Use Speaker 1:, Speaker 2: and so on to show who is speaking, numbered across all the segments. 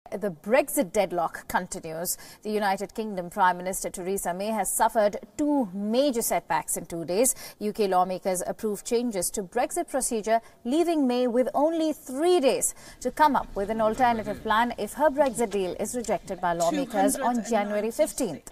Speaker 1: The Brexit deadlock continues. The United Kingdom Prime Minister Theresa May has suffered two major setbacks in 2 days. UK lawmakers approved changes to Brexit procedure, leaving May with only 3 days to come up with an alternative plan if her Brexit deal is rejected by lawmakers on January 15th.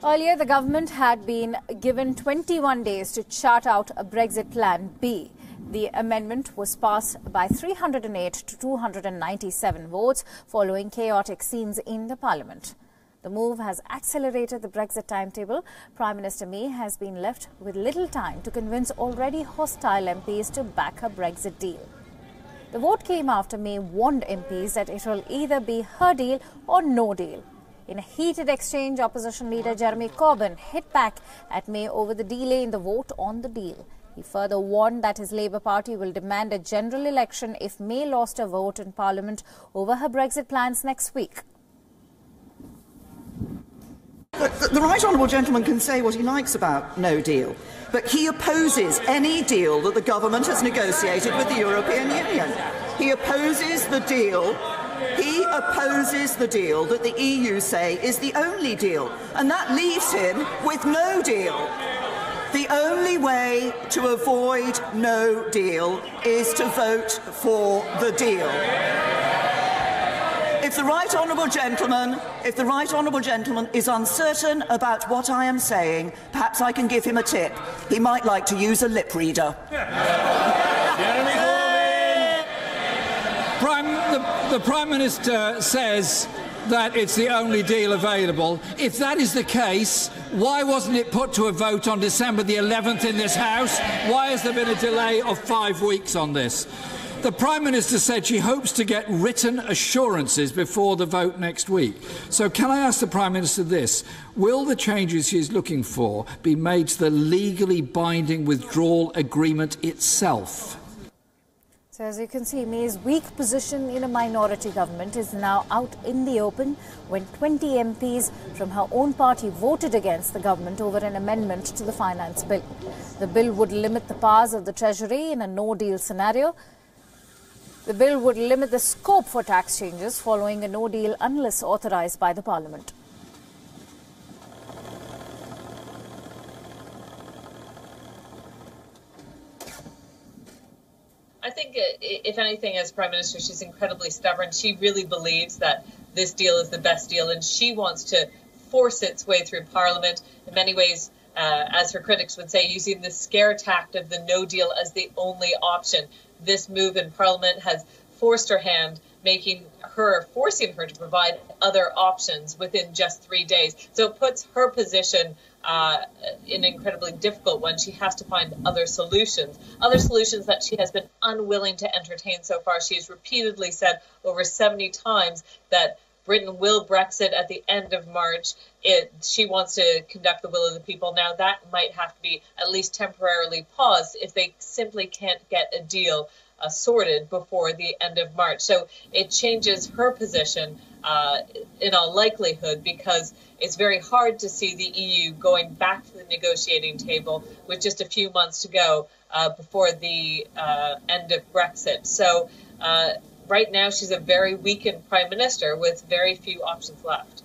Speaker 1: Earlier, the government had been given 21 days to chart out a Brexit Plan B. The amendment was passed by 308 to 297 votes following chaotic scenes in the Parliament. The move has accelerated the Brexit timetable. Prime Minister May has been left with little time to convince already hostile MPs to back her Brexit deal. The vote came after May warned MPs that it will either be her deal or no deal. In a heated exchange, opposition leader Jeremy Corbyn hit back at May over the delay in the vote on the deal. He further warned that his Labour Party will demand a general election if May lost a vote in Parliament over her Brexit plans next week.
Speaker 2: The right honourable gentleman can say what he likes about no deal, but he opposes any deal that the government has negotiated with the European Union. He opposes the deal. He opposes the deal that the EU say is the only deal, and that leaves him with no deal. The only way to avoid no deal is to vote for the deal. If the right honourable gentleman is uncertain about what I am saying, perhaps I can give him a tip. He might like to use a lip reader.
Speaker 3: The Prime Minister says that it's the only deal available. If that is the case, why wasn't it put to a vote on December the 11th in this House? Why has there been a delay of 5 weeks on this? The Prime Minister said she hopes to get written assurances before the vote next week. So can I ask the Prime Minister this? Will the changes she is looking for be made to the legally binding withdrawal agreement itself?
Speaker 1: So as you can see, May's weak position in a minority government is now out in the open when 20 MPs from her own party voted against the government over an amendment to the finance bill. The bill would limit the powers of the Treasury in a no-deal scenario. The bill would limit the scope for tax changes following a no deal unless authorised by the Parliament.
Speaker 4: I think, if anything, as Prime Minister, she's incredibly stubborn. She really believes that this deal is the best deal, and she wants to force its way through Parliament, in many ways, as her critics would say, using the scare tact of the no deal as the only option. This move in Parliament has forced her hand, forcing her to provide other options within just 3 days. So it puts her position in an incredibly difficult one. She has to find other solutions that she has been unwilling to entertain so far. She has repeatedly said over 70 times that Britain will Brexit at the end of March. She wants to conduct the will of the people. Now, that might have to be at least temporarily paused if they simply can't get a deal sorted before the end of March. So it changes her position in all likelihood, because it's very hard to see the EU going back to the negotiating table with just a few months to go before the end of Brexit. So right now, she's a very weakened Prime Minister with very few options left.